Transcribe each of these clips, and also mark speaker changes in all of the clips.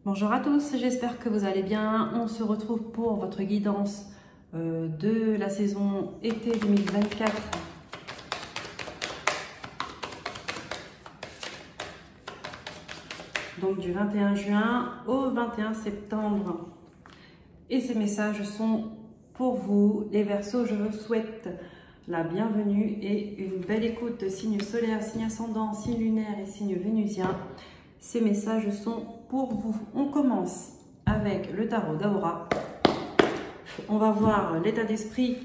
Speaker 1: Bonjour à tous, j'espère que vous allez bien. On se retrouve pour votre guidance de la saison été 2024. Donc du 21 juin au 21 septembre. Et ces messages sont pour vous, les Verseaux. Je vous souhaite la bienvenue et une belle écoute de signes solaires, signes ascendants, signes lunaires et signes vénusiens. Ces messages sont pour vous. On commence avec le tarot d'Aura. On va voir l'état d'esprit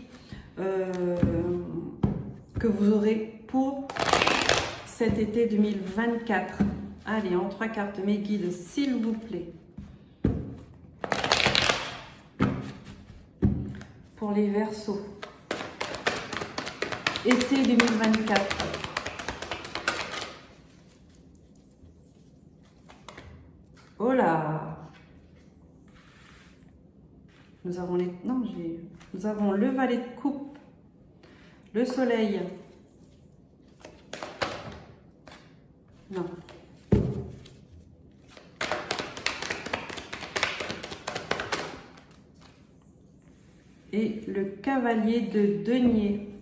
Speaker 1: que vous aurez pour cet été 2024. Allez, en 3 cartes, mes guides, s'il vous plaît. Pour les Verseaux. Été 2024. Oh là! Nous avons les... Non, nous avons le valet de coupe, le soleil. Non. Et le cavalier de denier.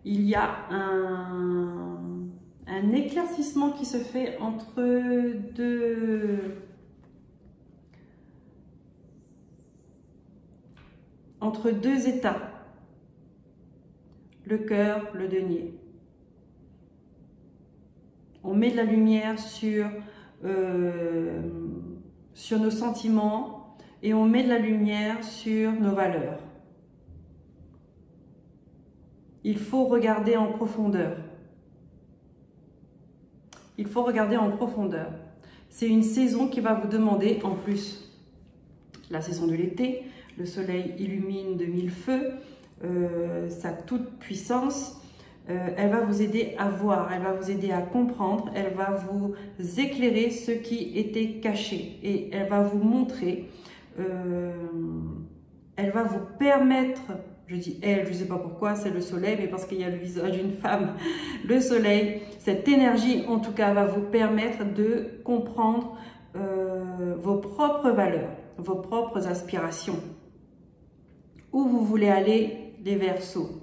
Speaker 1: Il y a un éclaircissement qui se fait entre deux états. Le cœur, le denier. On met de la lumière sur nos sentiments et on met de la lumière sur nos valeurs. Il faut regarder en profondeur. Il faut regarder en profondeur. C'est une saison qui va vous demander, en plus, la saison de l'été, le soleil illumine de mille feux, sa toute puissance. Elle va vous aider à voir, elle va vous aider à comprendre, elle va vous éclairer ce qui était caché et elle va vous montrer, elle va vous permettre, je dis elle, je ne sais pas pourquoi, c'est le soleil, mais parce qu'il y a le visage d'une femme, le soleil, cette énergie en tout cas va vous permettre de comprendre vos propres valeurs, vos propres aspirations. Où vous voulez aller, les Verseaux.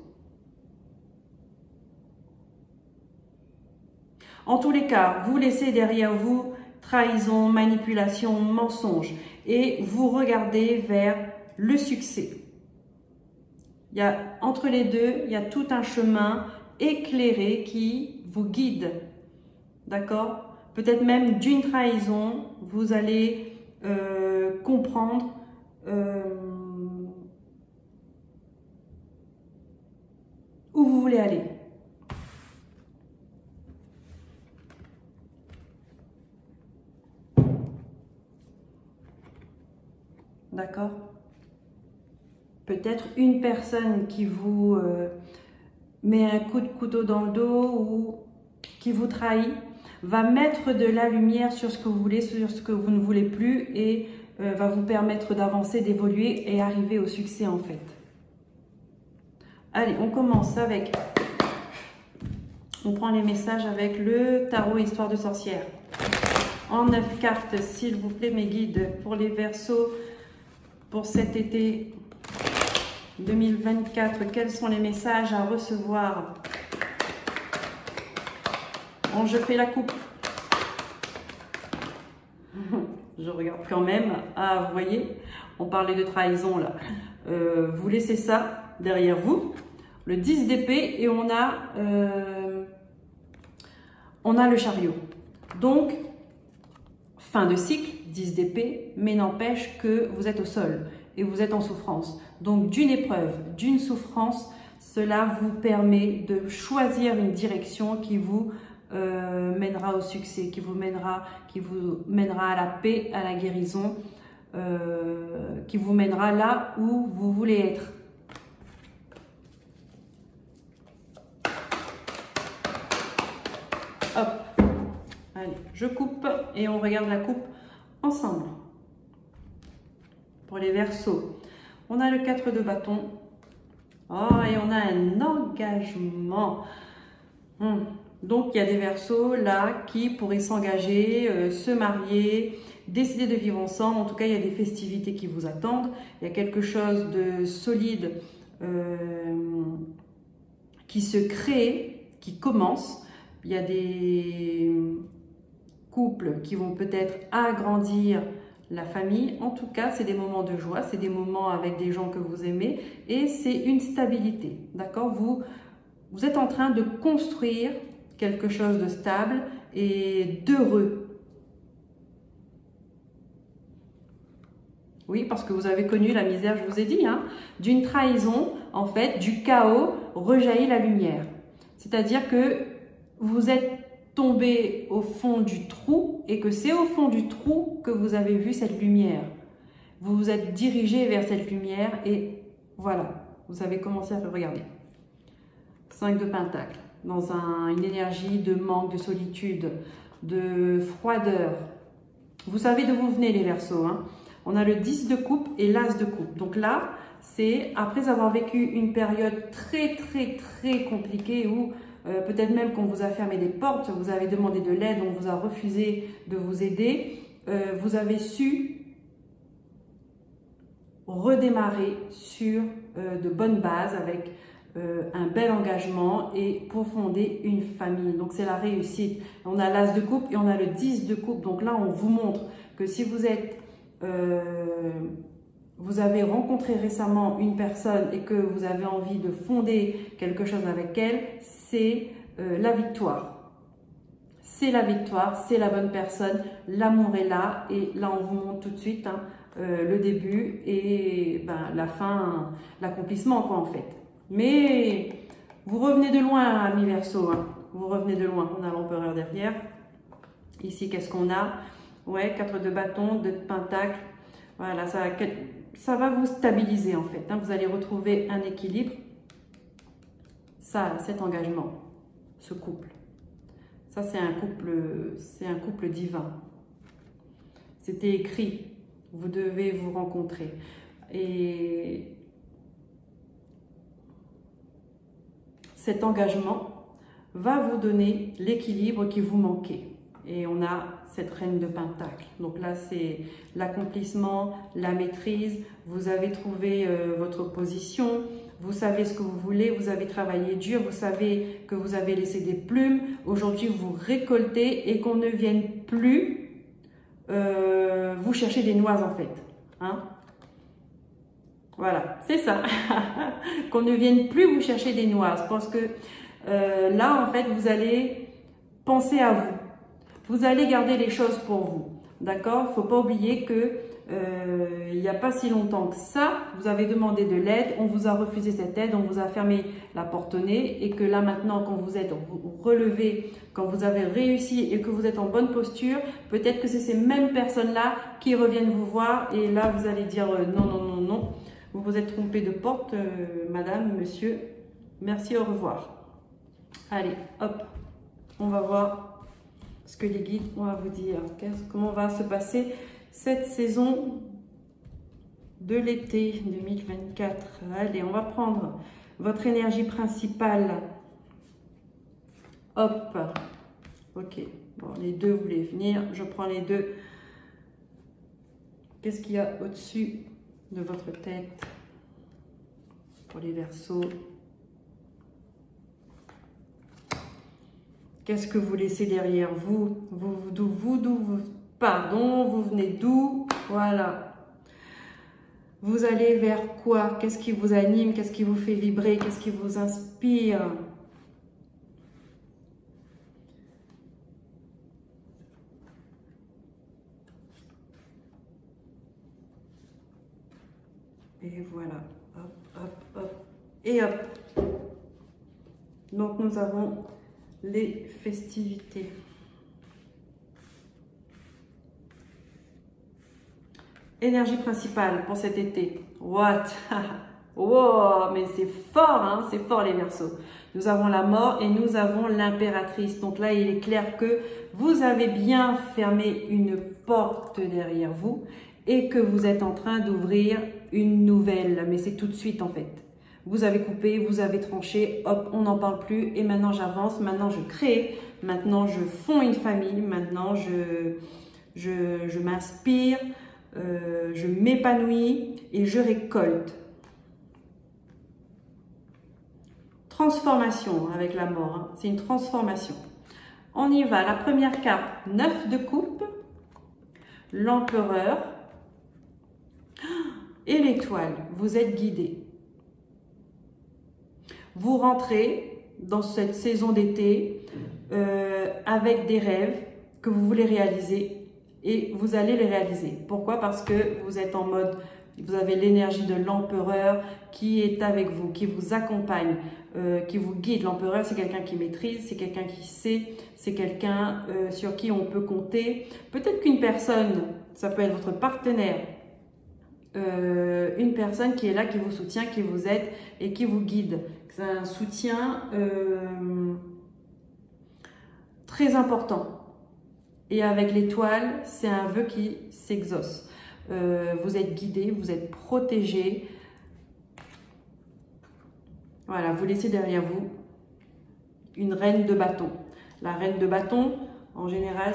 Speaker 1: En tous les cas, vous laissez derrière vous trahison, manipulation, mensonge et vous regardez vers le succès. Entre les deux, il y a tout un chemin éclairé qui vous guide. D'accord? Peut-être même d'une trahison, vous allez comprendre où vous voulez aller. D'accord? Peut-être une personne qui vous met un coup de couteau dans le dos ou qui vous trahit va mettre de la lumière sur ce que vous voulez, sur ce que vous ne voulez plus et va vous permettre d'avancer, d'évoluer et arriver au succès en fait. Allez, on commence avec... On prend les messages avec le tarot Histoire de sorcière. En 9 cartes, s'il vous plaît, mes guides, pour les Verseaux, pour cet été 2024, quels sont les messages à recevoir? Bon, je fais la coupe. Je regarde quand même. Ah, vous voyez, on parlait de trahison là. Vous laissez ça derrière vous. Le 10 d'épée et on a le chariot. Donc, fin de cycle, 10 d'épée, mais n'empêche que vous êtes au sol et vous êtes en souffrance. Donc, d'une épreuve, d'une souffrance, cela vous permet de choisir une direction qui vous mènera au succès, qui vous mènera à la paix, à la guérison, qui vous mènera là où vous voulez être. Hop, allez, je coupe et on regarde la coupe ensemble. Pour les Verseaux, on a le 4 de bâton. Oh, et on a un engagement. Donc, il y a des Verseaux là qui pourraient s'engager, se marier, décider de vivre ensemble. En tout cas, il y a des festivités qui vous attendent. Il y a quelque chose de solide qui se crée, qui commence. Il y a des couples qui vont peut-être agrandir la famille. En tout cas, c'est des moments de joie, c'est des moments avec des gens que vous aimez et c'est une stabilité. D'accord? Vous êtes en train de construire quelque chose de stable et d'heureux. Oui, parce que vous avez connu la misère, je vous ai dit, hein, d'une trahison, en fait, du chaos rejaillit la lumière. C'est-à-dire que vous êtes tombé au fond du trou et que c'est au fond du trou que vous avez vu cette lumière. Vous vous êtes dirigé vers cette lumière et voilà, vous avez commencé à regarder. 5 de Pentacles, dans une énergie de manque, de solitude, de froideur. Vous savez d'où vous venez les Verseaux, hein. On a le 10 de coupe et l'As de coupe. Donc là, c'est après avoir vécu une période très compliquée où peut-être même qu'on vous a fermé des portes, vous avez demandé de l'aide, on vous a refusé de vous aider, vous avez su redémarrer sur de bonnes bases avec un bel engagement et pour fonder une famille. Donc c'est la réussite. On a l'As de coupe et on a le 10 de coupe. Donc là, on vous montre que si vous êtes vous avez rencontré récemment une personne et que vous avez envie de fonder quelque chose avec elle, c'est la victoire. C'est la victoire, c'est la bonne personne, l'amour est là et là on vous montre tout de suite hein, le début et ben, la fin, l'accomplissement quoi en fait. Mais vous revenez de loin amis Verseaux, hein. Vous revenez de loin, on a l'empereur derrière. Ici qu'est-ce qu'on a? Ouais, 4 de bâton, 2 de pentacle. Voilà, ça va vous stabiliser en fait. Hein. Vous allez retrouver un équilibre. Ça, cet engagement, ce couple. Ça, c'est un couple divin. C'était écrit. Vous devez vous rencontrer. Et cet engagement va vous donner l'équilibre qui vous manquait. Et on a cette reine de Pentacle. Donc là, c'est l'accomplissement, la maîtrise. Vous avez trouvé votre position. Vous savez ce que vous voulez. Vous avez travaillé dur. Vous savez que vous avez laissé des plumes. Aujourd'hui, vous récoltez et qu'on ne vienne plus vous chercher des noix en fait. Hein? Voilà, c'est ça. Qu'on ne vienne plus vous chercher des noix. Parce que là, en fait, vous allez penser à vous. Vous allez garder les choses pour vous, d'accord? Il ne faut pas oublier que il n'y a pas si longtemps que ça, vous avez demandé de l'aide, on vous a refusé cette aide, on vous a fermé la porte au nez et que là maintenant, quand vous êtes relevé, quand vous avez réussi et que vous êtes en bonne posture, peut-être que c'est ces mêmes personnes-là qui reviennent vous voir et là, vous allez dire non, non, non, non, vous vous êtes trompé de porte, madame, monsieur, merci, au revoir. Allez, hop, on va voir ce que les guides vont vous dire. Comment va se passer cette saison de l'été 2024. Allez, on va prendre votre énergie principale. Hop. Ok. Bon, les deux voulaient venir. Je prends les deux. Qu'est-ce qu'il y a au-dessus de votre tête pour les Verseaux? Qu'est-ce que vous laissez derrière vous? Pardon, vous venez d'où? Voilà. Vous allez vers quoi? Qu'est-ce qui vous anime? Qu'est-ce qui vous fait vibrer? Qu'est-ce qui vous inspire? Et voilà. Hop, hop, hop. Et hop. Donc, nous avons les festivités. Énergie principale pour cet été. What? Wow, mais c'est fort, hein? C'est fort les Verseaux. Nous avons la mort et nous avons l'impératrice. Donc là, il est clair que vous avez bien fermé une porte derrière vous et que vous êtes en train d'ouvrir une nouvelle. Mais c'est tout de suite en fait. Vous avez coupé, vous avez tranché, hop, on n'en parle plus et maintenant j'avance, maintenant je crée, maintenant je fonds une famille, maintenant je m'inspire, je m'épanouis et je récolte. Transformation avec la mort, hein. C'est une transformation. On y va, la première carte, 9 de coupe, l'empereur et l'étoile. Vous êtes guidé. Vous rentrez dans cette saison d'été avec des rêves que vous voulez réaliser et vous allez les réaliser. Pourquoi? Parce que vous êtes en mode, vous avez l'énergie de l'empereur qui est avec vous, qui vous accompagne, qui vous guide. L'empereur, c'est quelqu'un qui maîtrise, c'est quelqu'un qui sait, c'est quelqu'un sur qui on peut compter. Peut-être qu'une personne, ça peut être votre partenaire, une personne qui est là, qui vous soutient, qui vous aide et qui vous guide. C'est un soutien très important. Et avec l'étoile, c'est un vœu qui s'exauce. Vous êtes guidé, vous êtes protégé. Voilà, vous laissez derrière vous une reine de bâton. La reine de bâton, en général,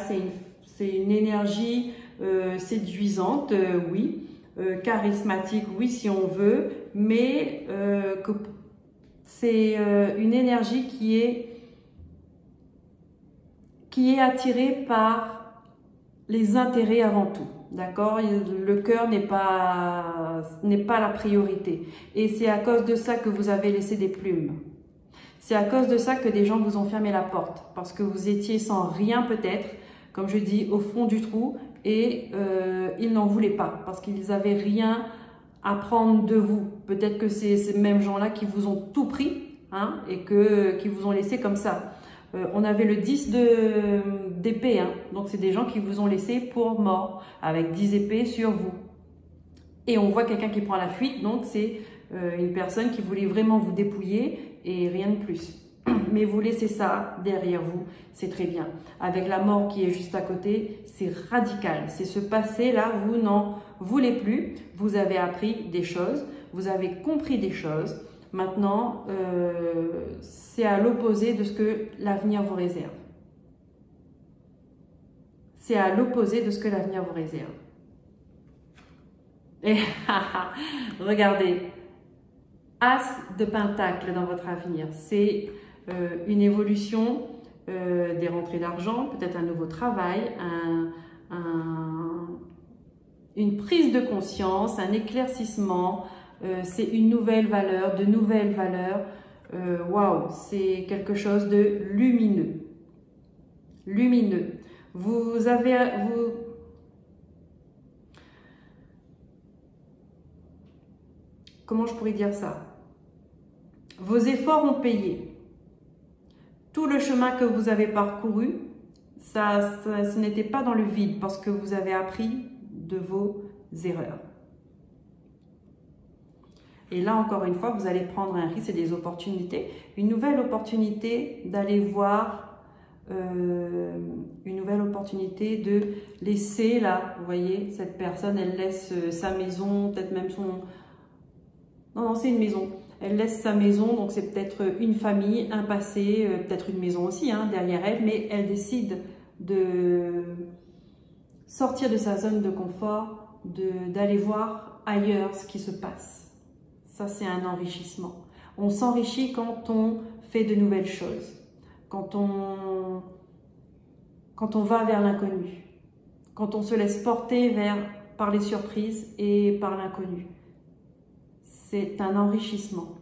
Speaker 1: c'est une énergie séduisante, oui. Charismatique, oui, si on veut, mais que c'est une énergie qui est attirée par les intérêts avant tout, d'accord? Le cœur n'est pas la priorité. Et c'est à cause de ça que vous avez laissé des plumes. C'est à cause de ça que des gens vous ont fermé la porte, parce que vous étiez sans rien peut-être, comme je dis, au fond du trou, et ils n'en voulaient pas, parce qu'ils n'avaient rien à prendre de vous. Peut-être que c'est ces mêmes gens-là qui vous ont tout pris, hein, et qui vous ont laissé comme ça. On avait le 10 d'épée, hein, donc c'est des gens qui vous ont laissé pour mort, avec 10 épées sur vous. Et on voit quelqu'un qui prend la fuite, donc c'est une personne qui voulait vraiment vous dépouiller et rien de plus. Mais vous laissez ça derrière vous, c'est très bien. Avec la mort qui est juste à côté, c'est radical. C'est ce passé-là, vous n'en voulez plus. Vous avez appris des choses, vous avez compris des choses. Maintenant, c'est à l'opposé de ce que l'avenir vous réserve. C'est à l'opposé de ce que l'avenir vous réserve. Et regardez, As de Pentacle dans votre avenir, c'est une évolution des rentrées d'argent, peut-être un nouveau travail, une prise de conscience, un éclaircissement, c'est une nouvelle valeur, de nouvelles valeurs. Waouh, c'est quelque chose de lumineux. Lumineux. Comment je pourrais dire ça? Vos efforts ont payé. Tout le chemin que vous avez parcouru, ce n'était pas dans le vide parce que vous avez appris de vos erreurs. Et là, encore une fois, vous allez prendre un risque et des opportunités. Une nouvelle opportunité d'aller voir, une nouvelle opportunité de laisser là, vous voyez, cette personne, elle laisse sa maison, peut-être même son... Non, c'est une maison. Elle laisse sa maison, donc c'est peut-être une famille, un passé, peut-être une maison aussi hein, derrière elle, mais elle décide de sortir de sa zone de confort, d'aller voir ailleurs ce qui se passe. Ça, c'est un enrichissement. On s'enrichit quand on fait de nouvelles choses, quand on va vers l'inconnu, quand on se laisse porter par les surprises et par l'inconnu. C'est un enrichissement.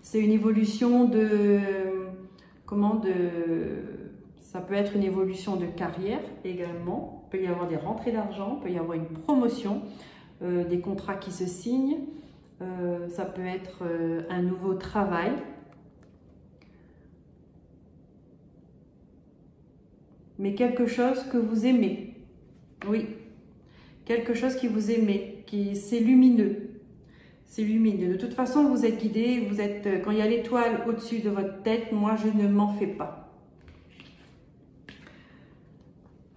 Speaker 1: C'est une évolution ça peut être une évolution de carrière également. Il peut y avoir des rentrées d'argent, il peut y avoir une promotion, des contrats qui se signent. Ça peut être un nouveau travail. Mais quelque chose que vous aimez. Oui, quelque chose qui vous aimez, c'est lumineux. C'est lumineux. De toute façon, vous êtes guidé, quand il y a l'étoile au-dessus de votre tête, moi, je ne m'en fais pas.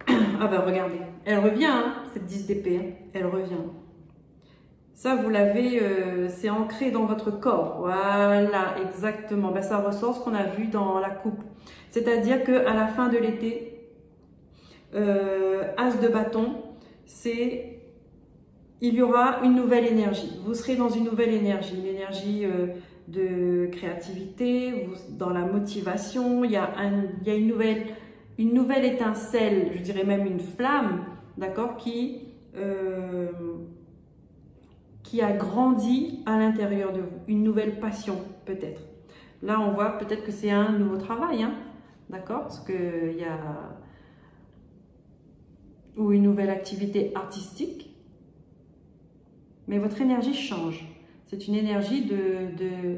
Speaker 1: Ah ben, regardez, elle revient, hein, cette 10 d'épée, hein, elle revient. Ça, vous l'avez, c'est ancré dans votre corps. Voilà, exactement. Ben, ça ressort ce qu'on a vu dans la coupe. C'est-à-dire qu'à la fin de l'été, As de bâton, il y aura une nouvelle énergie. Vous serez dans une nouvelle énergie, une énergie de créativité, dans la motivation. Il y a une nouvelle étincelle, je dirais même une flamme, d'accord, qui a grandi à l'intérieur de vous, une nouvelle passion peut-être. Là, on voit peut-être que c'est un nouveau travail, hein, d'accord, parce qu'il y a ou une nouvelle activité artistique, mais votre énergie change. C'est une énergie de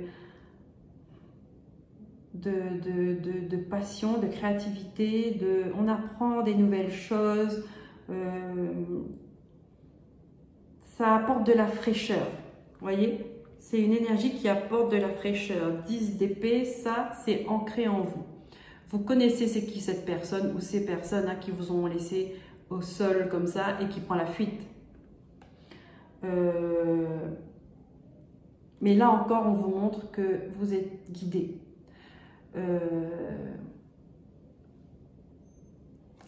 Speaker 1: passion, de créativité, on apprend des nouvelles choses. Ça apporte de la fraîcheur, voyez, c'est une énergie qui apporte de la fraîcheur. 10 d'épée, ça c'est ancré en vous. Vous connaissez c'est qui cette personne ou ces personnes qui vous ont laissé au sol comme ça et qui prend la fuite. Mais là encore, on vous montre que vous êtes guidé.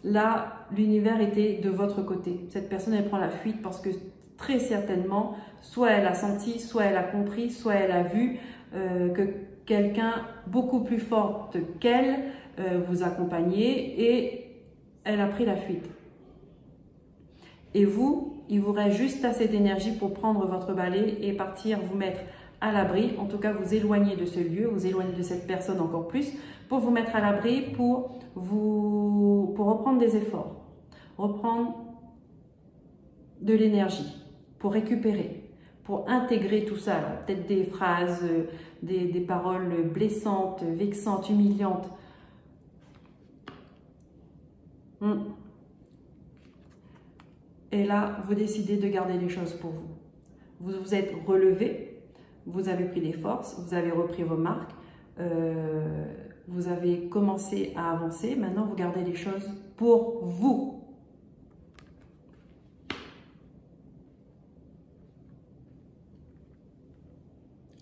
Speaker 1: Là, l'univers était de votre côté. Cette personne, elle prend la fuite parce que très certainement, soit elle a senti, soit elle a compris, soit elle a vu que quelqu'un beaucoup plus fort qu'elle vous accompagnait et elle a pris la fuite. Et vous, il vous reste juste assez d'énergie pour prendre votre balai et partir vous mettre à l'abri, en tout cas vous éloigner de ce lieu, vous éloigner de cette personne encore plus, pour vous mettre à l'abri, pour reprendre des efforts, reprendre de l'énergie, pour récupérer, pour intégrer tout ça, peut-être des phrases, des paroles blessantes, vexantes, humiliantes. Et là, vous décidez de garder les choses pour vous. Vous vous êtes relevé, vous avez pris des forces, vous avez repris vos marques, vous avez commencé à avancer. Maintenant, vous gardez les choses pour vous.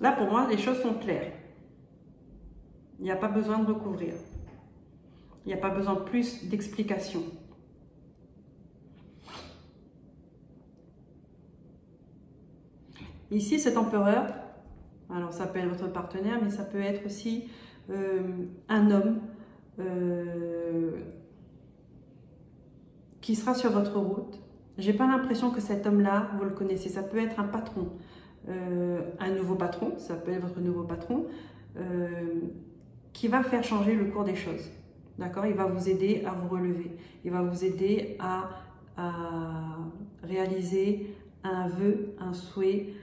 Speaker 1: Là, pour moi, les choses sont claires. Il n'y a pas besoin de recouvrir. Il n'y a pas besoin de plus d'explications. Ici, cet empereur, alors ça peut être votre partenaire, mais ça peut être aussi un homme qui sera sur votre route. J'ai pas l'impression que cet homme-là, vous le connaissez. Ça peut être un patron, un nouveau patron, ça peut être votre nouveau patron, qui va faire changer le cours des choses. D'accord? Il va vous aider à vous relever. Il va vous aider à réaliser un vœu, un souhait.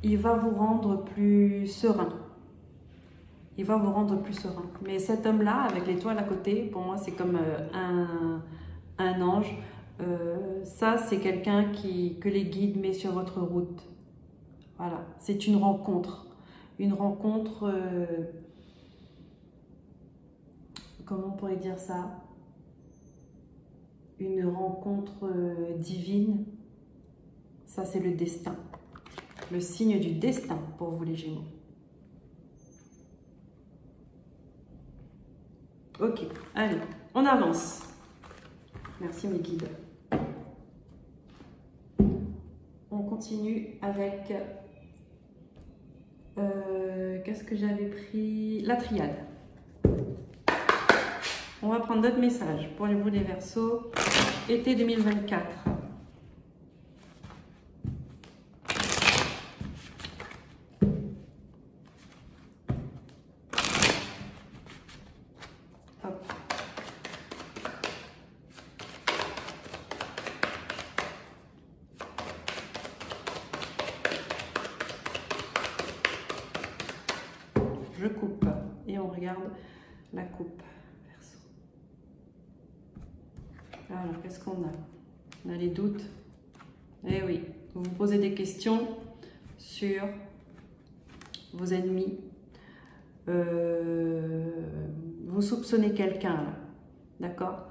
Speaker 1: Il va vous rendre plus serein. Il va vous rendre plus serein. Mais cet homme-là, avec l'étoile à côté, pour moi, c'est comme un ange. Ça, c'est quelqu'un que les guides mettent sur votre route. Voilà, c'est une rencontre. Une rencontre, comment on pourrait dire ça? Une rencontre divine. Ça, c'est le destin. Le signe du destin pour vous, les Gémeaux. Ok, allez, on avance. Merci mes guides. On continue avec... qu'est-ce que j'avais pris? La triade. On va prendre d'autres messages pour vous les Verseaux. Été 2024. Hop. Je coupe et on regarde la coupe. Alors, qu'est-ce qu'on a? On a les doutes. Eh oui, vous vous posez des questions sur vos ennemis. Vous soupçonnez quelqu'un, d'accord,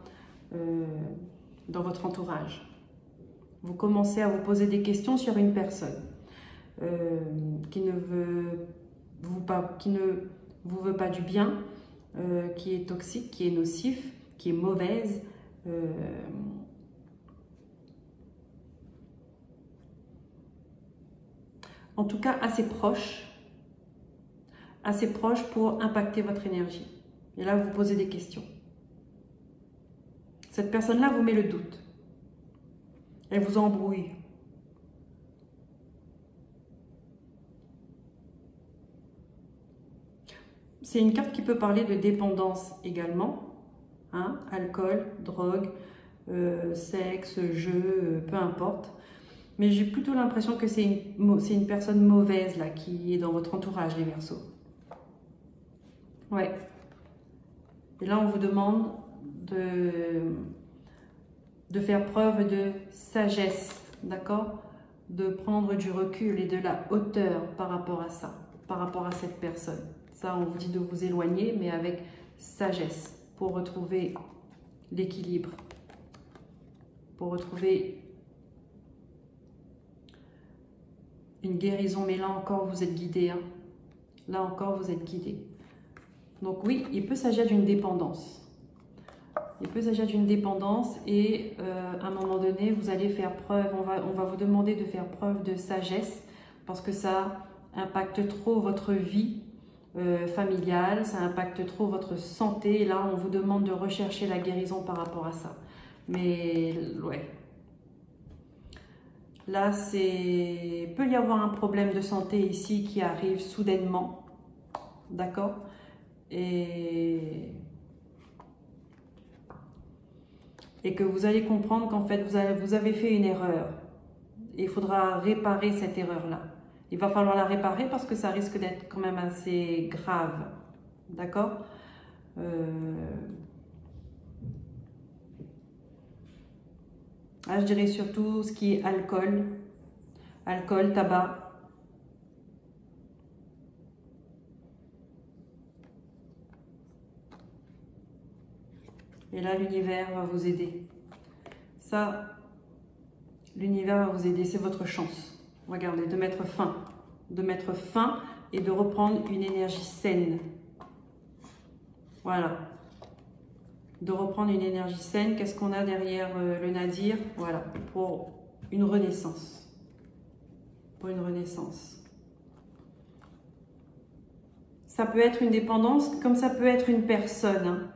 Speaker 1: dans votre entourage. Vous commencez à vous poser des questions sur une personne qui ne vous veut pas du bien, qui est toxique, qui est nocif, qui est mauvaise. En tout cas, assez proche pour impacter votre énergie. Et là, vous posez des questions. Cette personne-là vous met le doute. Elle vous embrouille. C'est une carte qui peut parler de dépendance également. Hein, alcool, drogue, sexe, jeu, peu importe. Mais j'ai plutôt l'impression que c'est une personne mauvaise là qui est dans votre entourage, les Verseaux. Ouais. Et là, on vous demande de faire preuve de sagesse, d'accord? De prendre du recul et de la hauteur par rapport à ça, par rapport à cette personne. Ça, on vous dit de vous éloigner, mais avec sagesse, pour retrouver l'équilibre, pour retrouver une guérison. Mais là encore, vous êtes guidé. Hein. Là encore, vous êtes guidé. Donc oui, il peut s'agir d'une dépendance. Il peut s'agir d'une dépendance et à un moment donné, vous allez faire preuve, on va vous demander de faire preuve de sagesse parce que ça impacte trop votre vie familiale, ça impacte trop votre santé. Et là, on vous demande de rechercher la guérison par rapport à ça. Mais ouais. Là, peut y avoir un problème de santé ici qui arrive soudainement. D'accord? Et que vous allez comprendre qu'en fait, vous avez fait une erreur. Et il faudra réparer cette erreur-là. Il va falloir la réparer parce que ça risque d'être quand même assez grave. D'accord? Je dirais surtout ce qui est alcool, tabac. Et là, l'univers va vous aider. Ça, l'univers va vous aider, c'est votre chance. Regardez, de mettre fin et de reprendre une énergie saine. Voilà. De reprendre une énergie saine. Qu'est-ce qu'on a derrière le Nadir? Voilà, pour une renaissance. Pour une renaissance. Ça peut être une dépendance, comme ça peut être une personne. Hein.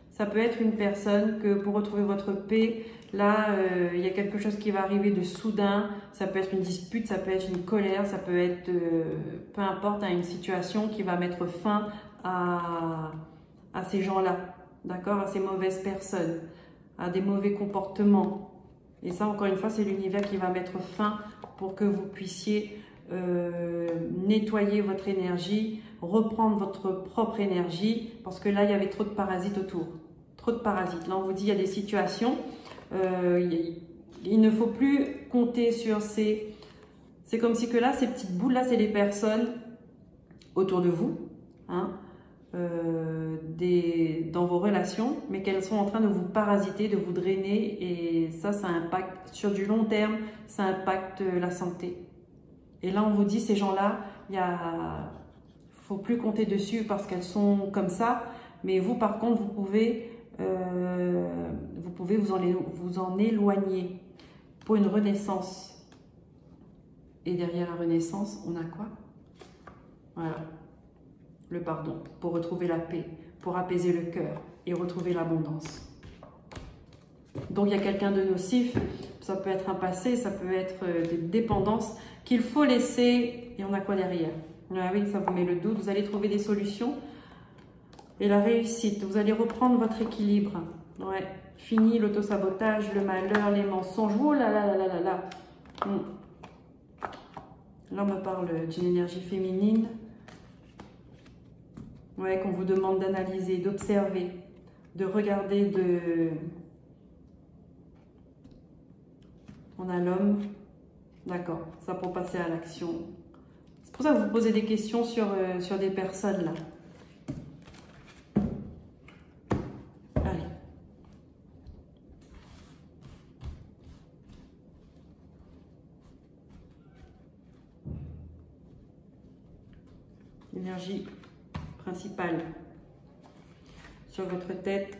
Speaker 1: Ça peut être une personne que pour retrouver votre paix, là, il y a quelque chose qui va arriver de soudain. Ça peut être une dispute, ça peut être une colère, ça peut être, peu importe, hein, une situation qui va mettre fin à ces gens-là, d'accord, à ces mauvaises personnes, à des mauvais comportements. Et ça, encore une fois, c'est l'univers qui va mettre fin pour que vous puissiez nettoyer votre énergie, reprendre votre propre énergie, parce que là, il y avait trop de parasites autour. Trop de parasites. Là, on vous dit, il y a des situations, il ne faut plus compter sur ces... C'est comme si que là, ces petites boules-là, c'est les personnes autour de vous, hein, dans vos relations, mais qu'elles sont en train de vous parasiter, de vous drainer, et ça impacte, sur du long terme, ça impacte la santé. Et là, on vous dit, ces gens-là, il faut plus compter dessus parce qu'elles sont comme ça, mais vous, par contre, vous pouvez vous en éloigner pour une renaissance. Et derrière la renaissance, on a quoi? Voilà, le pardon, pour retrouver la paix, pour apaiser le cœur et retrouver l'abondance. Donc il y a quelqu'un de nocif, ça peut être un passé, ça peut être des dépendances qu'il faut laisser. Et on a quoi derrière? Ah oui, ça vous met le doute, vous allez trouver des solutions. Et la réussite, vous allez reprendre votre équilibre. Ouais, fini l'autosabotage, le malheur, les mensonges. Oh là là là là là là. Là, on me parle d'une énergie féminine. Ouais, qu'on vous demande d'analyser, d'observer, de regarder, On a l'homme. D'accord, ça pour passer à l'action. C'est pour ça que vous posez des questions sur des personnes là. Allez. énergie principale sur votre tête.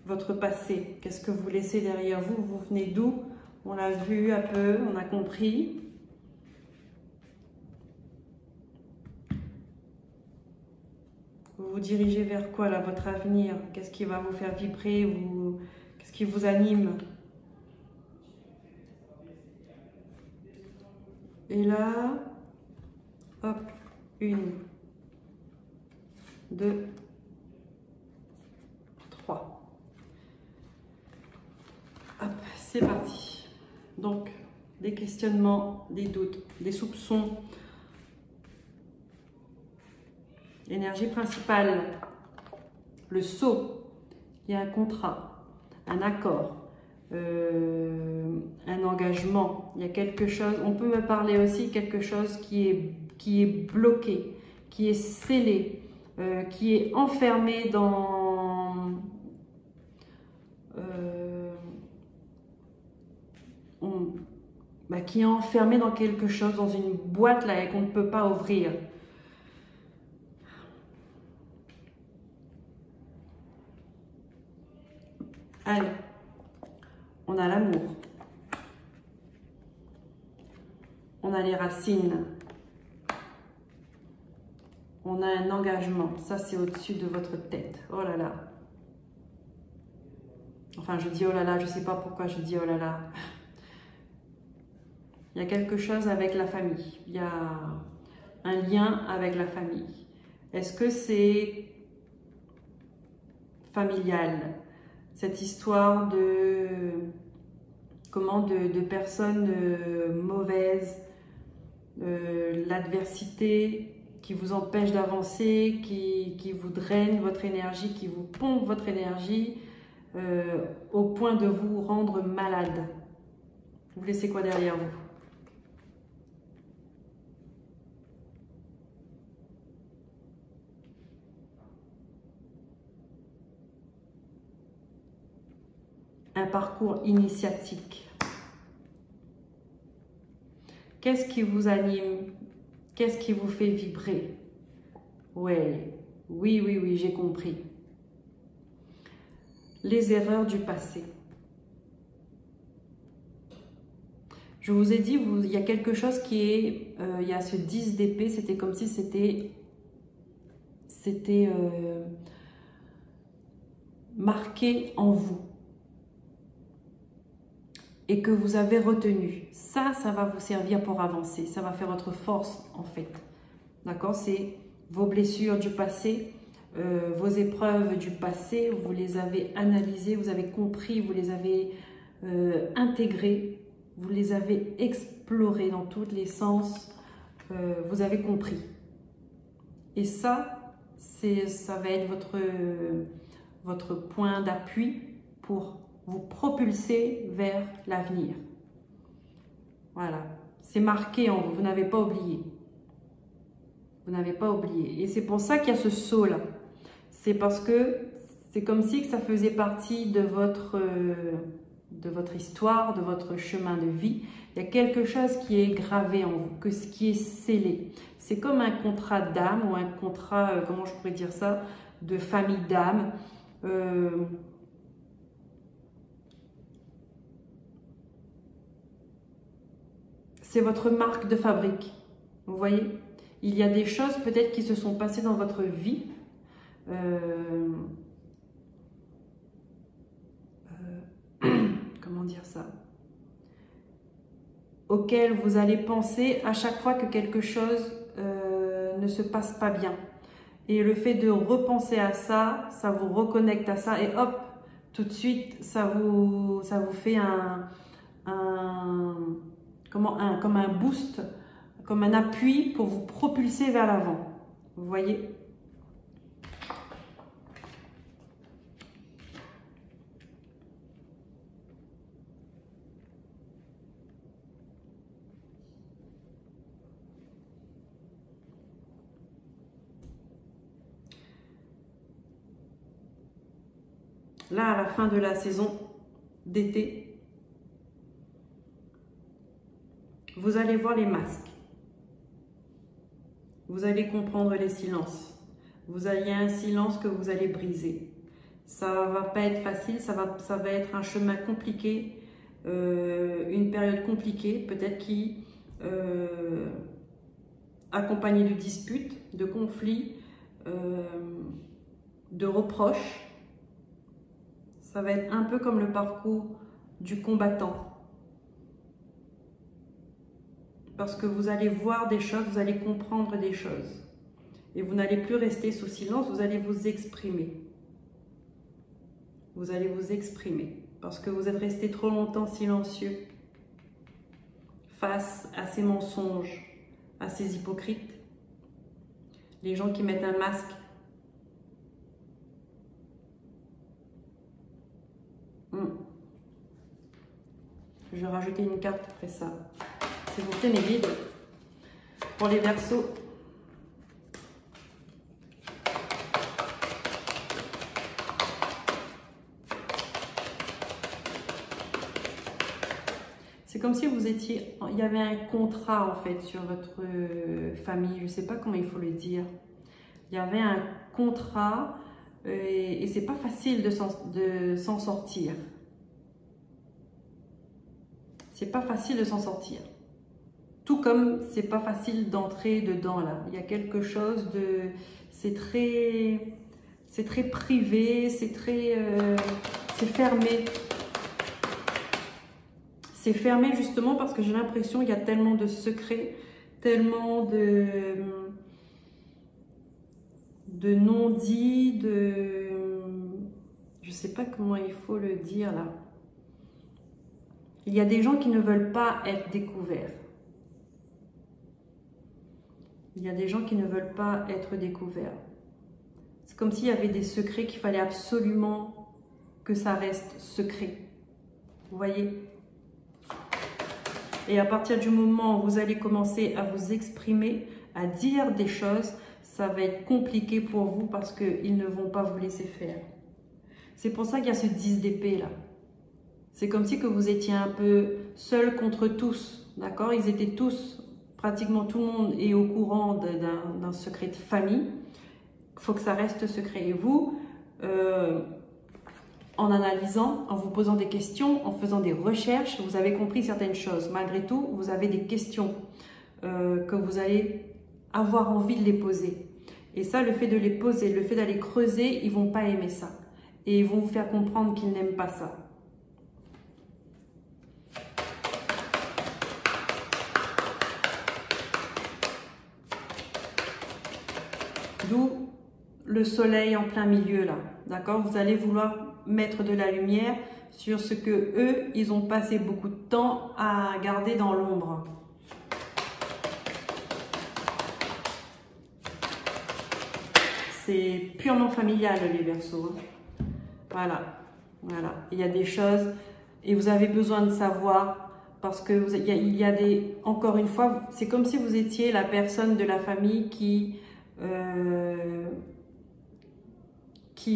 Speaker 1: Votre passé, qu'est-ce que vous laissez derrière vous? Vous venez d'où? On l'a vu un peu, on a compris. Vous vous dirigez vers quoi là, votre avenir? Qu'est-ce qui va vous faire vibrer? Qu'est-ce qui vous anime? Et là, hop, 1, 2, 3. Hop, c'est parti. Donc, des questionnements, des doutes, des soupçons. Énergie principale, le sceau, il y a un contrat, un accord, un engagement, il y a quelque chose, on peut me parler aussi quelque chose qui est bloqué, qui est scellé, qui est enfermé dans... qui est enfermé dans quelque chose, dans une boîte là et qu'on ne peut pas ouvrir. Allez, on a l'amour, on a les racines, on a un engagement, ça c'est au-dessus de votre tête, oh là là. Enfin je dis oh là là, je ne sais pas pourquoi je dis oh là là. Il y a quelque chose avec la famille, il y a un lien avec la famille. Est-ce que c'est familial? Cette histoire de personnes mauvaises, l'adversité qui vous empêche d'avancer, qui vous draine votre énergie, qui vous pompe votre énergie au point de vous rendre malade. Vous laissez quoi derrière vous? Un parcours initiatique. Qu'est-ce qui vous anime? Qu'est-ce qui vous fait vibrer? Ouais, oui, j'ai compris. Les erreurs du passé. Je vous ai dit, il y a quelque chose qui est... il y a ce 10 d'épée, c'était comme si c'était marqué en vous. Et que vous avez retenu. Ça va vous servir pour avancer. Ça va faire votre force, en fait. D'accord? C'est vos blessures du passé, vos épreuves du passé. Vous les avez analysées, vous avez compris, vous les avez intégrées, vous les avez explorées dans tous les sens. Vous avez compris. Et ça va être votre point d'appui pour vous propulser vers l'avenir. Voilà, c'est marqué en vous, vous n'avez pas oublié. Vous n'avez pas oublié. Et c'est pour ça qu'il y a ce saut-là. C'est parce que c'est comme si que ça faisait partie de votre histoire, de votre chemin de vie. Il y a quelque chose qui est gravé en vous, qui est scellé. C'est comme un contrat d'âme ou un contrat, comment je pourrais dire ça, de famille d'âme. C'est votre marque de fabrique. Vous voyez? Il y a des choses peut-être qui se sont passées dans votre vie. Comment dire ça? Auxquelles vous allez penser à chaque fois que quelque chose ne se passe pas bien. Et le fait de repenser à ça, ça vous reconnecte à ça et hop, tout de suite, ça vous fait comme un boost, comme un appui pour vous propulser vers l'avant. Vous voyez? Là, à la fin de la saison d'été, Vous allez voir les masques. Vous allez comprendre les silences. Il y a un silence que vous allez briser. Ça ne va pas être facile, ça va être un chemin compliqué, une période compliquée, peut-être qui accompagnée de disputes, de conflits, de reproches. Ça va être un peu comme le parcours du combattant. Parce que vous allez voir des choses, vous allez comprendre des choses. Et vous n'allez plus rester sous silence, vous allez vous exprimer. Vous allez vous exprimer. Parce que vous êtes resté trop longtemps silencieux face à ces mensonges, à ces hypocrites. Les gens qui mettent un masque. Je vais rajouter une carte après ça. S'il vous plaît, mes guides, pour les Verseaux. C'est comme si vous étiez, il y avait un contrat en fait sur votre famille, je ne sais pas comment il faut le dire. Il y avait un contrat et c'est pas facile de s'en sortir. C'est pas facile de s'en sortir. Tout comme c'est pas facile d'entrer dedans là. Il y a quelque chose de, c'est très privé, c'est fermé. C'est fermé justement parce que j'ai l'impression qu'il y a tellement de secrets, tellement de non-dits, je sais pas comment il faut le dire là. Il y a des gens qui ne veulent pas être découverts. Il y a des gens qui ne veulent pas être découverts. C'est comme s'il y avait des secrets qu'il fallait absolument que ça reste secret. Vous voyez? Et à partir du moment où vous allez commencer à vous exprimer, à dire des choses, ça va être compliqué pour vous parce qu'ils ne vont pas vous laisser faire. C'est pour ça qu'il y a ce 10 d'épée là. C'est comme si que vous étiez un peu seul contre tous, d'accord? Ils étaient tous, pratiquement tout le monde est au courant d'un secret de famille. Il faut que ça reste secret. Et vous, en analysant, en vous posant des questions, en faisant des recherches, vous avez compris certaines choses. Malgré tout, vous avez des questions que vous allez avoir envie de les poser. Et ça, le fait de les poser, le fait d'aller creuser, ils ne vont pas aimer ça. Et ils vont vous faire comprendre qu'ils n'aiment pas ça. D'où le soleil en plein milieu là, d'accord? Vous allez vouloir mettre de la lumière sur ce que eux, ils ont passé beaucoup de temps à garder dans l'ombre. C'est purement familial les Verseaux. Hein. Voilà, voilà. Il y a des choses et vous avez besoin de savoir parce que il y a des, encore une fois, c'est comme si vous étiez la personne de la famille qui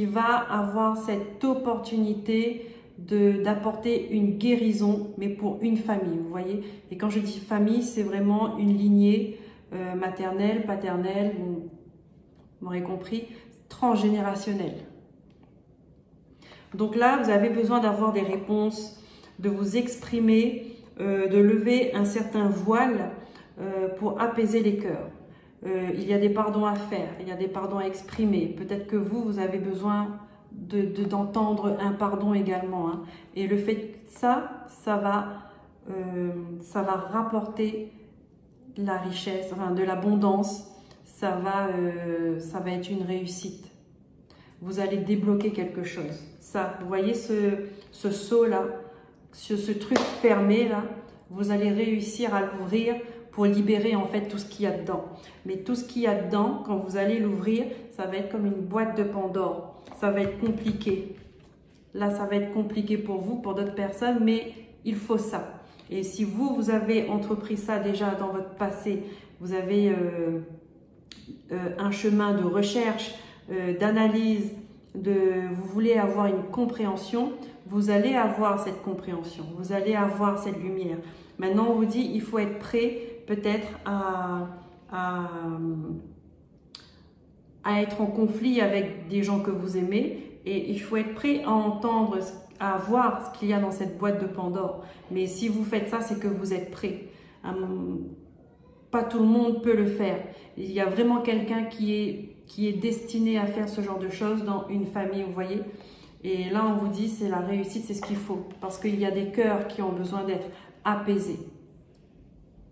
Speaker 1: va avoir cette opportunité d'apporter une guérison, mais pour une famille, vous voyez. Et quand je dis famille, c'est vraiment une lignée maternelle, paternelle, vous m'aurez compris, transgénérationnelle. Donc là, vous avez besoin d'avoir des réponses, de vous exprimer, de lever un certain voile pour apaiser les cœurs. Il y a des pardons à faire, il y a des pardons à exprimer. Peut-être que vous avez besoin d'entendre un pardon également. Hein. Et le fait que ça va rapporter la richesse, enfin, de l'abondance. Ça va être une réussite. Vous allez débloquer quelque chose. Ça, vous voyez ce seau-là, ce truc fermé là, vous allez réussir à l'ouvrir pour libérer en fait tout ce qu'il y a dedans. Mais tout ce qu'il y a dedans, quand vous allez l'ouvrir, ça va être comme une boîte de Pandore. Ça va être compliqué. Là, ça va être compliqué pour vous, pour d'autres personnes, mais il faut ça. Et si vous avez entrepris ça déjà dans votre passé, vous avez un chemin de recherche, d'analyse, vous voulez avoir une compréhension, vous allez avoir cette compréhension, vous allez avoir cette lumière. Maintenant, on vous dit, il faut être prêt peut-être à être en conflit avec des gens que vous aimez, et il faut être prêt à entendre, à voir ce qu'il y a dans cette boîte de Pandore. Mais si vous faites ça, c'est que vous êtes prêt. Pas tout le monde peut le faire. Il y a vraiment quelqu'un qui est destiné à faire ce genre de choses dans une famille, vous voyez. Et là, on vous dit, c'est la réussite, c'est ce qu'il faut. Parce qu'il y a des cœurs qui ont besoin d'être apaisés.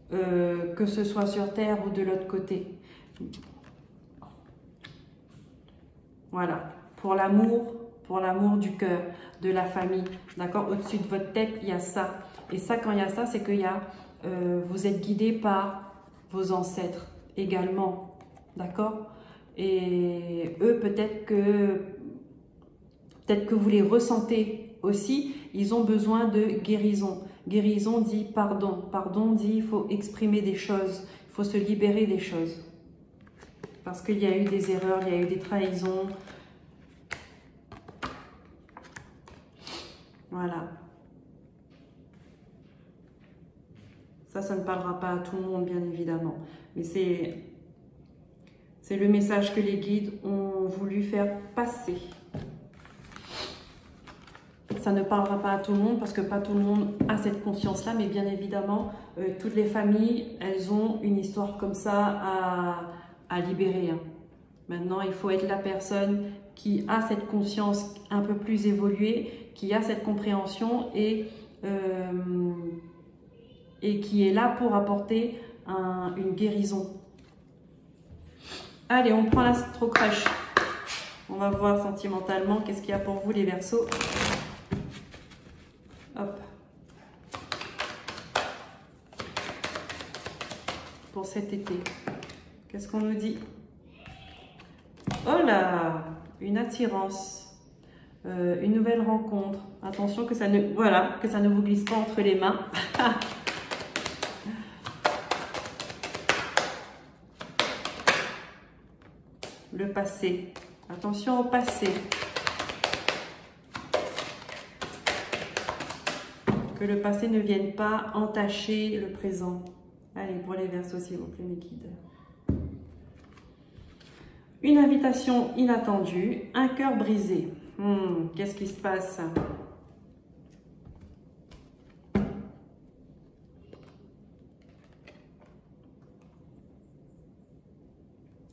Speaker 1: Que ce soit sur Terre ou de l'autre côté. Voilà. Pour l'amour du cœur, de la famille. D'accord? Au-dessus de votre tête, il y a ça. Et ça, quand il y a ça, c'est qu'il y a... vous êtes guidé par vos ancêtres également. D'accord? Et eux, peut-être que vous les ressentez aussi, ils ont besoin de guérison. Guérison dit pardon. Pardon dit il faut exprimer des choses, il faut se libérer des choses. Parce qu'il y a eu des erreurs, il y a eu des trahisons. Voilà. Ça ne parlera pas à tout le monde, bien évidemment. Mais c'est le message que les guides ont voulu faire passer. Ça ne parlera pas à tout le monde parce que pas tout le monde a cette conscience-là, mais bien évidemment, toutes les familles, elles ont une histoire comme ça à libérer. Hein. Maintenant, il faut être la personne qui a cette conscience un peu plus évoluée, qui a cette compréhension et qui est là pour apporter une guérison. Allez, on prend l'astro-crush. On va voir sentimentalement qu'est-ce qu'il y a pour vous les Verseaux. Hop. Pour cet été. Qu'est-ce qu'on nous dit? Oh là! Une attirance. Une nouvelle rencontre. Attention que ça ne vous glisse pas entre les mains. Le passé. Attention au passé. Que le passé ne vienne pas entacher le présent. Allez, pour les Verseaux, s'il vous plaît, mes guides. Une invitation inattendue, un cœur brisé. Qu'est-ce qui se passe?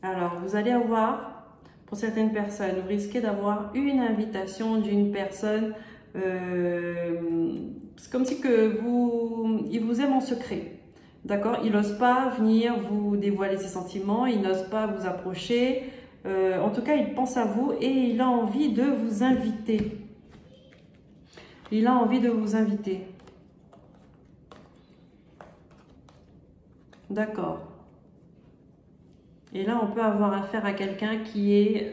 Speaker 1: Alors, vous allez avoir, pour certaines personnes, vous risquez d'avoir une invitation d'une personne. C'est comme si il vous aime en secret. D'accord? Il n'ose pas venir vous dévoiler ses sentiments, il n'ose pas vous approcher. En tout cas, il pense à vous et il a envie de vous inviter. Il a envie de vous inviter. D'accord. Et là, on peut avoir affaire à quelqu'un qui est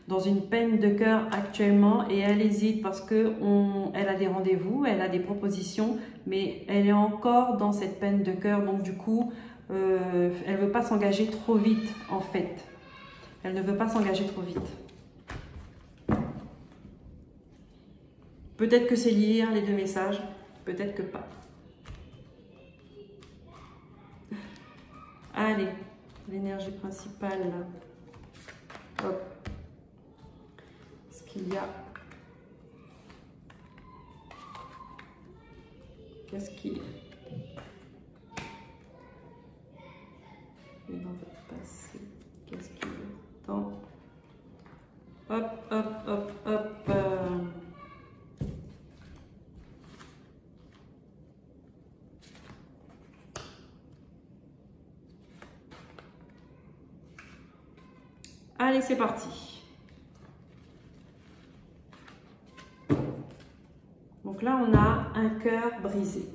Speaker 1: dans une peine de cœur actuellement et elle hésite parce qu'elle a des rendez-vous, elle a des propositions, mais elle est encore dans cette peine de cœur. Donc du coup, elle ne veut pas s'engager trop vite en fait. Elle ne veut pas s'engager trop vite. Peut-être que c'est lire les deux messages, peut-être que pas. Allez. L'énergie principale, hop, ce qu'il y a, qu'est-ce qui est dans votre passé, qu'est-ce qui est dans, hop, hop, hop, hop, Allez, c'est parti. Donc là, on a un cœur brisé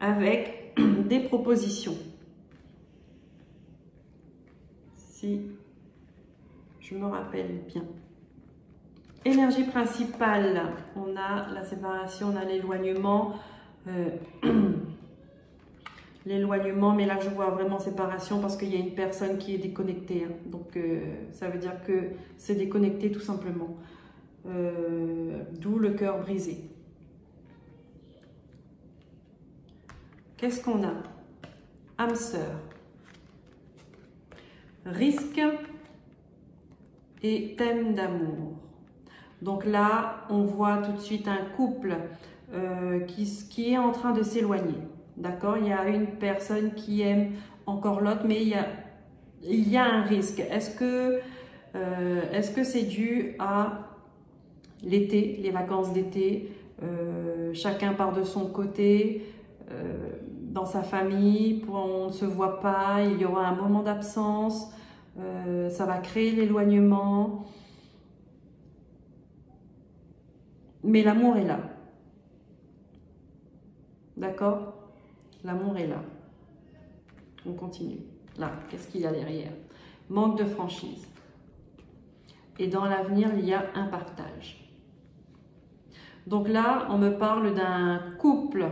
Speaker 1: avec des propositions. Si je me rappelle bien. Énergie principale, on a la séparation, on a l'éloignement. L'éloignement, mais là je vois vraiment séparation parce qu'il y a une personne qui est déconnectée. Hein. Donc ça veut dire que c'est déconnecté tout simplement. D'où le cœur brisé. Qu'est-ce qu'on a? Âme sœur. Risque et thème d'amour. Donc là, on voit tout de suite un couple qui est en train de s'éloigner. D'accord? Il y a une personne qui aime encore l'autre, mais il y a un risque. Est-ce que c'est dû à l'été, les vacances d'été? Chacun part de son côté, dans sa famille, on ne se voit pas, il y aura un moment d'absence, ça va créer l'éloignement. Mais l'amour est là. D'accord? L'amour est là. On continue. Là, qu'est-ce qu'il y a derrière? Manque de franchise. Et dans l'avenir, il y a un partage. Donc là, on me parle d'un couple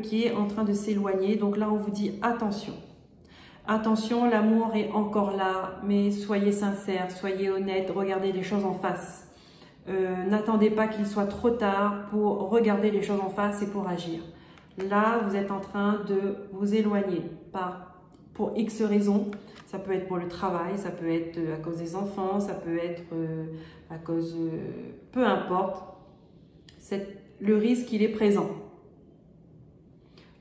Speaker 1: qui est en train de s'éloigner. Donc là, on vous dit attention. Attention, l'amour est encore là, mais soyez sincères, soyez honnêtes, regardez les choses en face. N'attendez pas qu'il soit trop tard pour regarder les choses en face et pour agir. Là, vous êtes en train de vous éloigner pour X raisons. Ça peut être pour le travail, ça peut être à cause des enfants, ça peut être à cause... peu importe. Le risque, il est présent.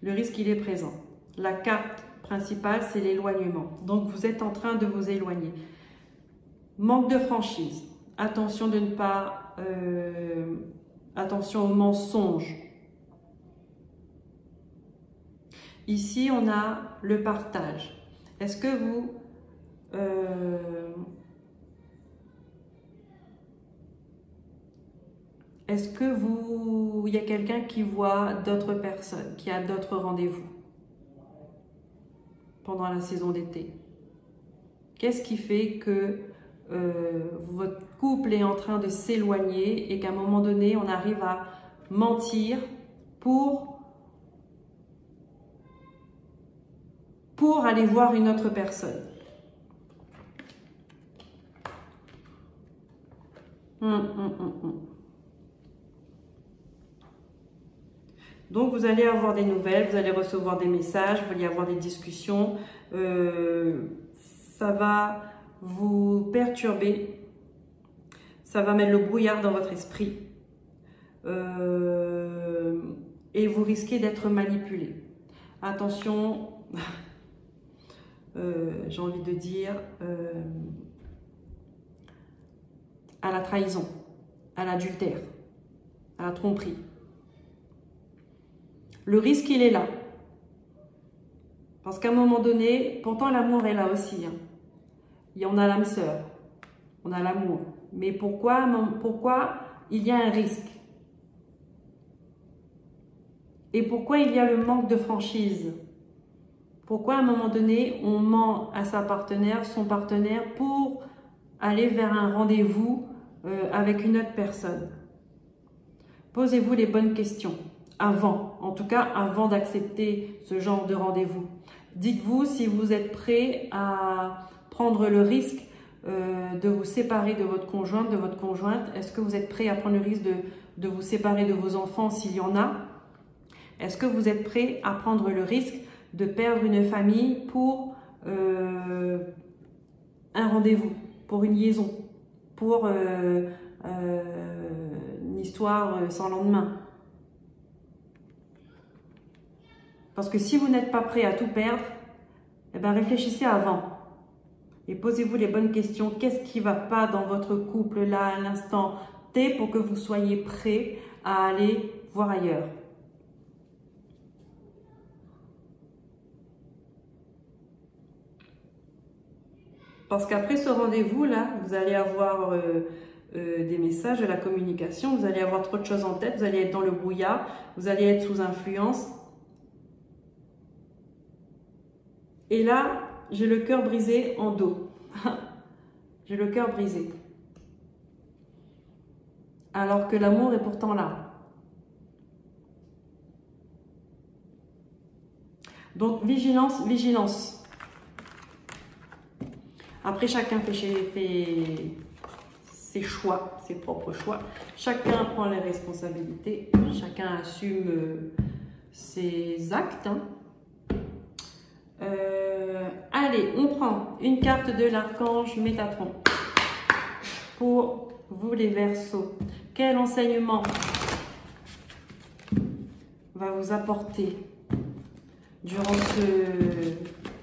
Speaker 1: Le risque, il est présent. La carte principale, c'est l'éloignement. Donc, vous êtes en train de vous éloigner. Manque de franchise. Attention de ne pas... attention aux mensonges. Ici, on a le partage. Est-ce que vous... il y a quelqu'un qui voit d'autres personnes, qui a d'autres rendez-vous pendant la saison d'été? Qu'est-ce qui fait que votre couple est en train de s'éloigner et qu'à un moment donné, on arrive à mentir pour aller voir une autre personne? Donc, vous allez avoir des nouvelles, vous allez recevoir des messages, vous allez avoir des discussions. Ça va vous perturber. Ça va mettre le brouillard dans votre esprit. Et vous risquez d'être manipulé. Attention, j'ai envie de dire, à la trahison, à l'adultère, à la tromperie. Le risque, il est là. Parce qu'à un moment donné, pourtant l'amour est là aussi. Et on a l'âme sœur, on a l'amour. Mais pourquoi il y a un risque? Et pourquoi il y a le manque de franchise? Pourquoi à un moment donné, on ment à son partenaire pour aller vers un rendez-vous avec une autre personne? Posez-vous les bonnes questions. En tout cas avant d'accepter ce genre de rendez-vous. Dites-vous si vous êtes prêt à prendre le risque de vous séparer de votre conjointe, de votre conjointe. Est-ce que vous êtes prêt à prendre le risque de vous séparer de vos enfants s'il y en a? Est-ce que vous êtes prêt à prendre le risque de perdre une famille pour un rendez-vous, pour une liaison, pour une histoire sans lendemain? Parce que si vous n'êtes pas prêt à tout perdre, eh bien réfléchissez avant. Et posez-vous les bonnes questions. Qu'est-ce qui ne va pas dans votre couple là, à l'instant T, pour que vous soyez prêt à aller voir ailleurs? Parce qu'après ce rendez-vous-là, vous allez avoir des messages, de la communication, vous allez avoir trop de choses en tête, vous allez être dans le brouillard, vous allez être sous influence. Et là, j'ai le cœur brisé en dos. J'ai le cœur brisé. Alors que l'amour est pourtant là. Donc, vigilance, vigilance. Après, chacun fait ses choix, ses propres choix. Chacun prend les responsabilités, chacun assume ses actes. Hein. Allez, on prend une carte de l'archange Métatron. Pour vous les Verseaux, quel enseignement va vous apporter durant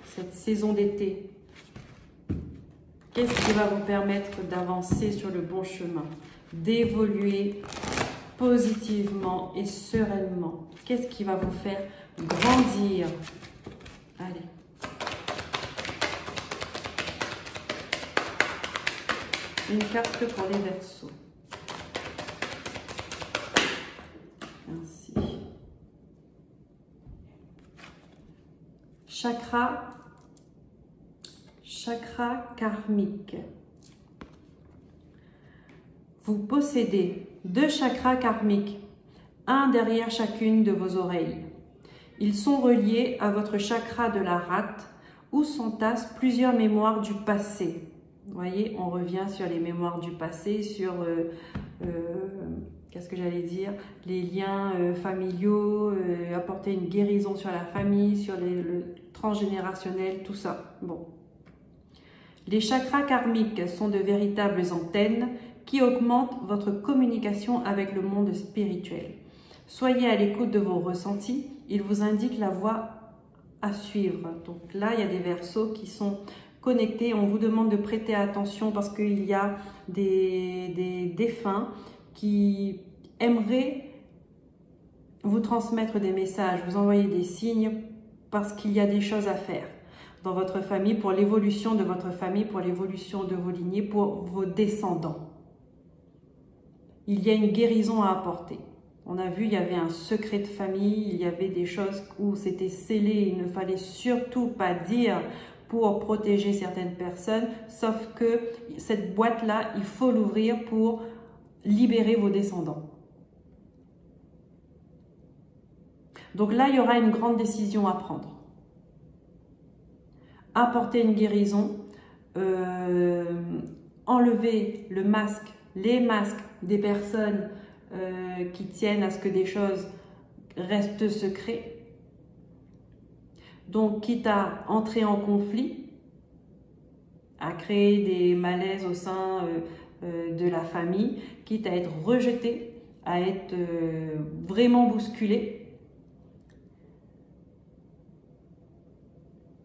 Speaker 1: cette saison d'été? Qu'est-ce qui va vous permettre d'avancer sur le bon chemin, d'évoluer positivement et sereinement? Qu'est-ce qui va vous faire grandir? Allez. Une carte que pour les Verseaux. Ainsi. Chakra karmique. Vous possédez 2 chakras karmiques, un derrière chacune de vos oreilles. Ils sont reliés à votre chakra de la rate où s'entassent plusieurs mémoires du passé. Vous voyez, on revient sur les mémoires du passé, sur, qu'est-ce que j'allais dire, les liens familiaux, apporter une guérison sur la famille, sur le transgénérationnel, tout ça. Bon. Les chakras karmiques sont de véritables antennes qui augmentent votre communication avec le monde spirituel. Soyez à l'écoute de vos ressentis, ils vous indiquent la voie à suivre. Donc là, il y a des Verseaux qui sont connectés. On vous demande de prêter attention parce qu'il y a des défunts qui aimeraient vous transmettre des messages, vous envoyer des signes parce qu'il y a des choses à faire dans votre famille, pour l'évolution de votre famille, pour l'évolution de vos lignées, pour vos descendants. Il y a une guérison à apporter. On a vu, il y avait un secret de famille, il y avait des choses où c'était scellé, il ne fallait surtout pas dire pour protéger certaines personnes, sauf que cette boîte-là, il faut l'ouvrir pour libérer vos descendants. Donc là, il y aura une grande décision à prendre. Apporter une guérison, enlever le masque, les masques des personnes qui tiennent à ce que des choses restent secrètes. Donc, quitte à entrer en conflit, à créer des malaises au sein de la famille, quitte à être rejeté, à être vraiment bousculé,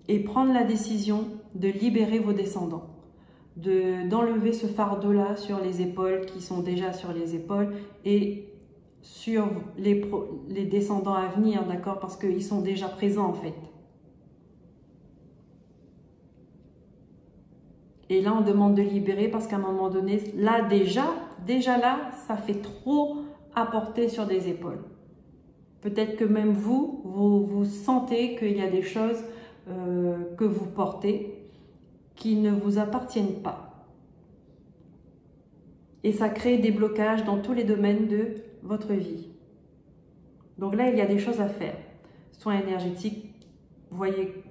Speaker 1: et prendre la décision de libérer vos descendants, d'enlever ce fardeau-là sur les épaules qui sont déjà sur les épaules et sur les descendants à venir, d'accord, parce qu'ils sont déjà présents en fait. Et là, on demande de libérer parce qu'à un moment donné, là déjà là, ça fait trop à porter sur des épaules. Peut-être que même vous sentez qu'il y a des choses que vous portez qui ne vous appartiennent pas. Et ça crée des blocages dans tous les domaines de votre vie. Donc là, il y a des choses à faire. Soins énergétiques, voyez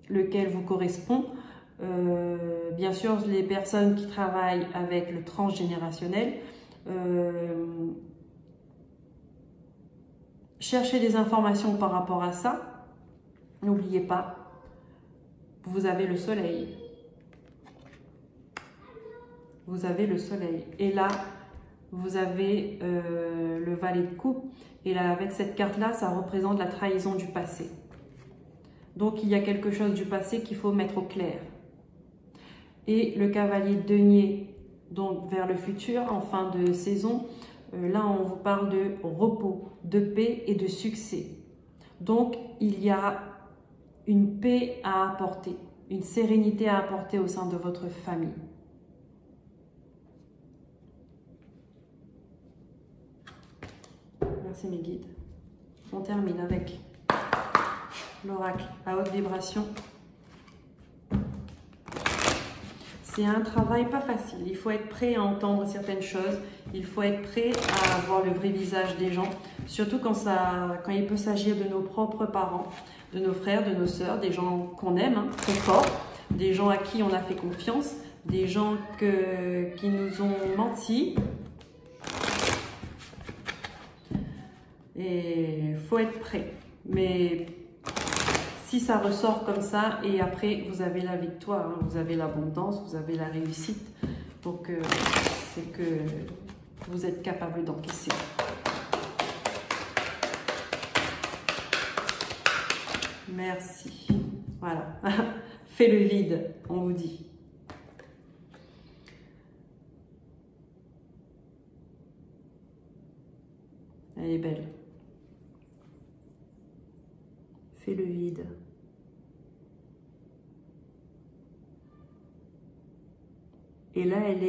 Speaker 1: lequel vous correspond. Bien sûr, les personnes qui travaillent avec le transgénérationnel, cherchez des informations par rapport à ça. N'oubliez pas, vous avez le soleil. Vous avez le soleil. Et là, vous avez le valet de coupe. Et là, avec cette carte-là, ça représente la trahison du passé. Donc, il y a quelque chose du passé qu'il faut mettre au clair. Et le cavalier de denier, donc vers le futur, en fin de saison, là, on vous parle de repos, de paix et de succès. Donc, il y a une paix à apporter, une sérénité à apporter au sein de votre famille. Merci mes guides. On termine avec l'oracle à haute vibration. C'est un travail pas facile. Il faut être prêt à entendre certaines choses. Il faut être prêt à voir le vrai visage des gens. Surtout quand il peut s'agir de nos propres parents, de nos frères, de nos sœurs, des gens qu'on aime, très fort, des gens à qui on a fait confiance. des gens qui nous ont menti. Et il faut être prêt. Mais si ça ressort comme ça, et après vous avez la victoire, hein, vous avez l'abondance, vous avez la réussite. Donc c'est que vous êtes capable d'encaisser. Merci. Voilà. Fais le vide, on vous dit. Elle est belle. Fais le vide. Et là, elle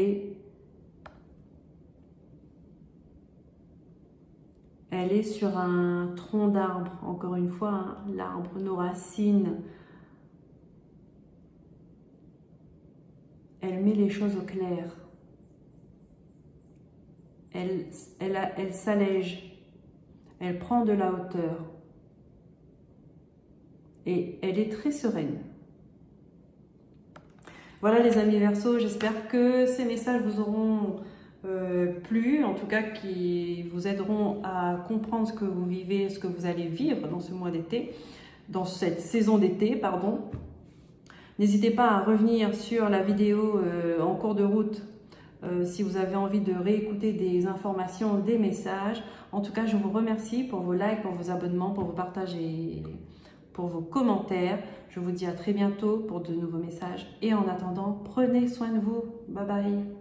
Speaker 1: est sur un tronc d'arbre. Encore une fois, hein, l'arbre, nos racines. Elle met les choses au clair. Elle s'allège. Elle prend de la hauteur. Et elle est très sereine. Voilà les amis Verseaux, j'espère que ces messages vous auront plu, en tout cas qui vous aideront à comprendre ce que vous vivez, ce que vous allez vivre dans ce mois d'été, dans cette saison d'été, pardon. N'hésitez pas à revenir sur la vidéo en cours de route si vous avez envie de réécouter des informations, des messages. En tout cas, je vous remercie pour vos likes, pour vos abonnements, pour vos partages et pour vos commentaires. Je vous dis à très bientôt pour de nouveaux messages. Et en attendant, prenez soin de vous. Bye bye.